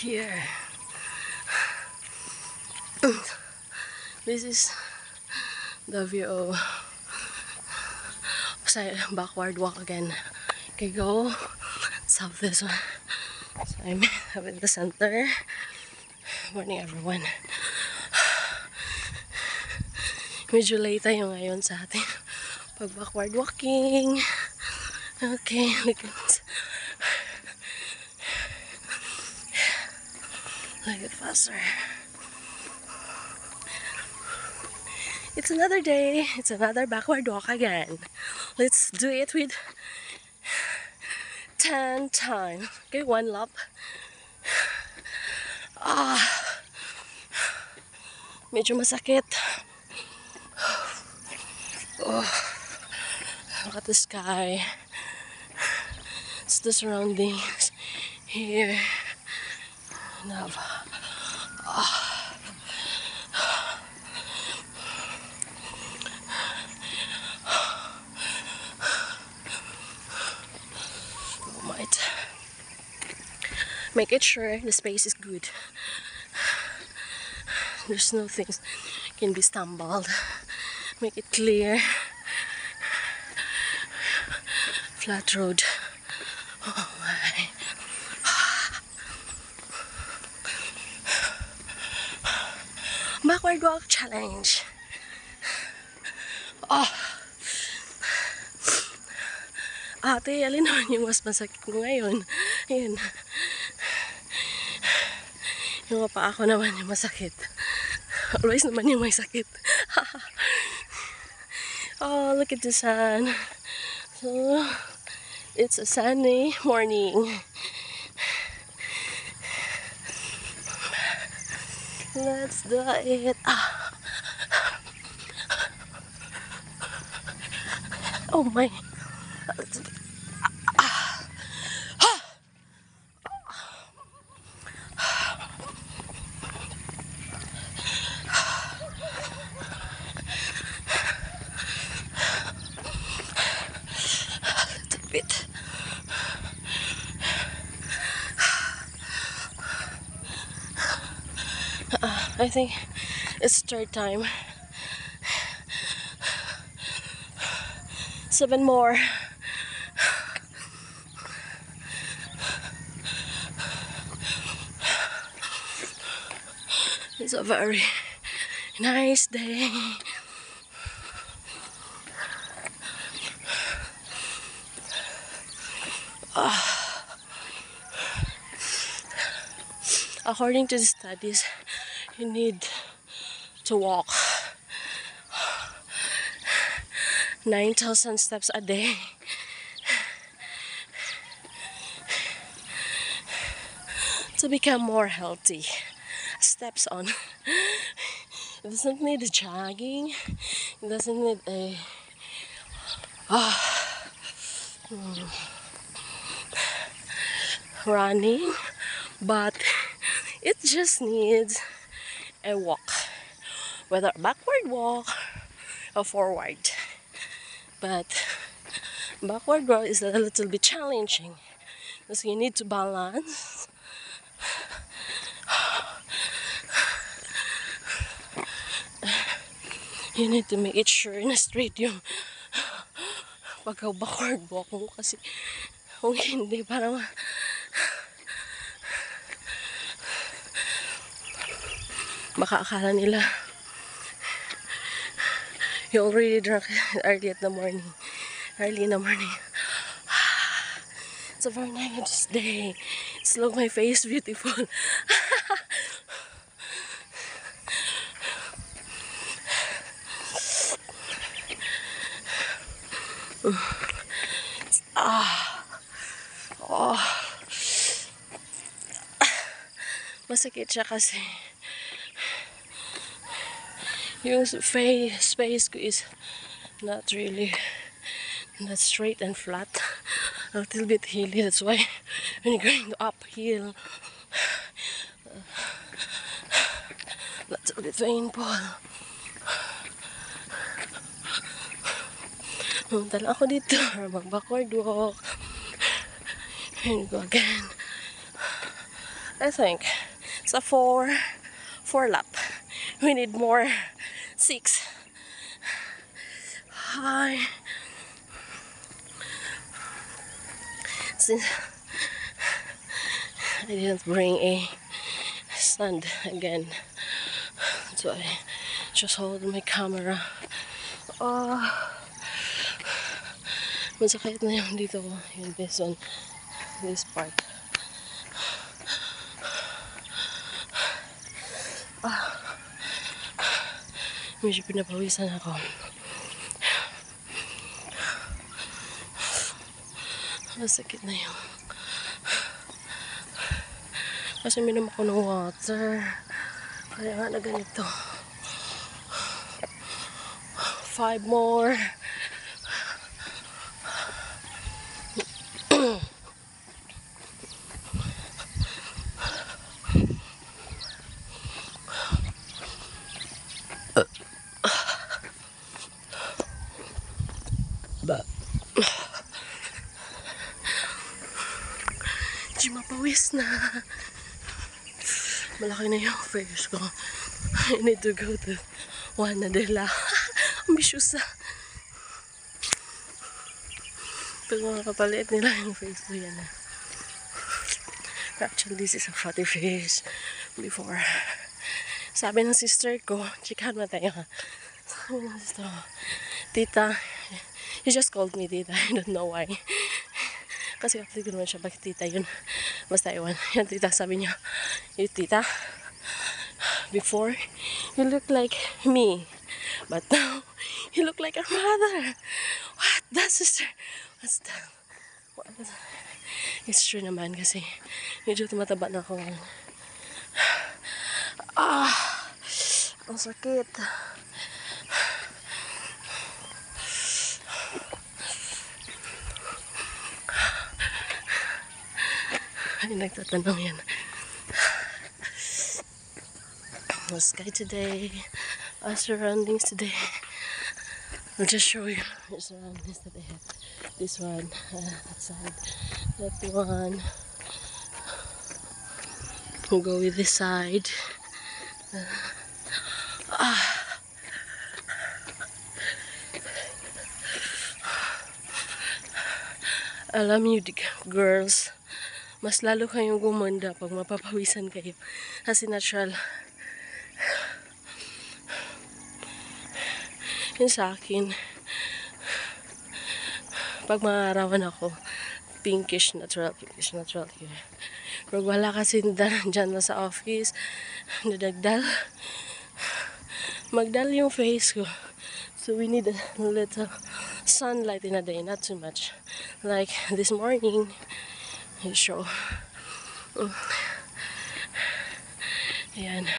here. This is the view of backward walk again. Okay, go south this one. So I'm in the center. Morning everyone. Medyo late tayo ngayon sa ating pag backward walking. Okay, look it faster. It's another day. It's another backward walk again. Let's do it with 10 times. Okay, one lap. Medyo masakit. Oh, look at the sky. It's the surroundings here. Now, might make it sure the space is good. There's no things can be stumbled. Make it clear. Flat road. Oh my. Backward walk challenge. Oh. Ate, alin naman yung mas masakit ko ngayon? Ayun. Yung pa ako naman yung masakit. Always naman yung may sakit. Oh, look at the sun. So, it's a sunny morning. Let's do it. Oh my. Bit. I think it's third time. 7 more. It's a very nice day. According to the studies, you need to walk 9,000 steps a day to become more healthy. Steps on. It doesn't need jogging. It doesn't need a running, but it just needs a walk, whether backward walk or forward. But backward walk is a little bit challenging because you need to balance. You need to make it sure na straight yung pagka backward walk mo, kasi kung hindi parang baka akala nila you already drunk early in the morning. It's a very nice day. It's look my face beautiful. Masakit siya kasi yung space ko is not really that straight and flat, a little bit hilly. That's why when you're going uphill, that's a bit painful. Punta lang ako dito, mag backward walk, and go again. I think it's a four lap. We need more 6. Hi. Since I didn't bring a stand again, so I just hold my camera. Masakit na yung dito ko, yung this part. Medyo pinapawisan ako. Masakit na yung kasi minom ako ng water, kaya nga na ganito. 5 more. Di mapawis na. Malaki na yung face ko. I need to go to Juana de la. Ambisyosa. Pag mga kapalit nila yung face ko yan. Actually, this is a fatty face before. Sabi ng sister ko, chikahan mo tayo ha. Sabi ng sister ko, tita, he just called me tita. I don't know why. Kasi kapatid ko naman siya, bakit tita yun? Basta iwan. Yan tita, sabi niya, you tita, before, you look like me. But now, you look like our mother. What? That sister? What's that? What? It's true naman kasi medyo tumataba na ako. Ang sakit. Ay, nagtatanong yan. The sky today, our surroundings today. I'll just show you the surroundings that they have. This one, that side, that one. We'll go with this side. Alam niyo, girls, mas lalo kayong gumanda pag mapapawisan kayo. Kasi natural. Yun sa akin, pag maarawan ako, pinkish natural here. Pag wala kasi dyan na sa office, nadagdal, magdal yung face ko. So we need a little sunlight in a day, not too much. Like this morning, I show. Ayan.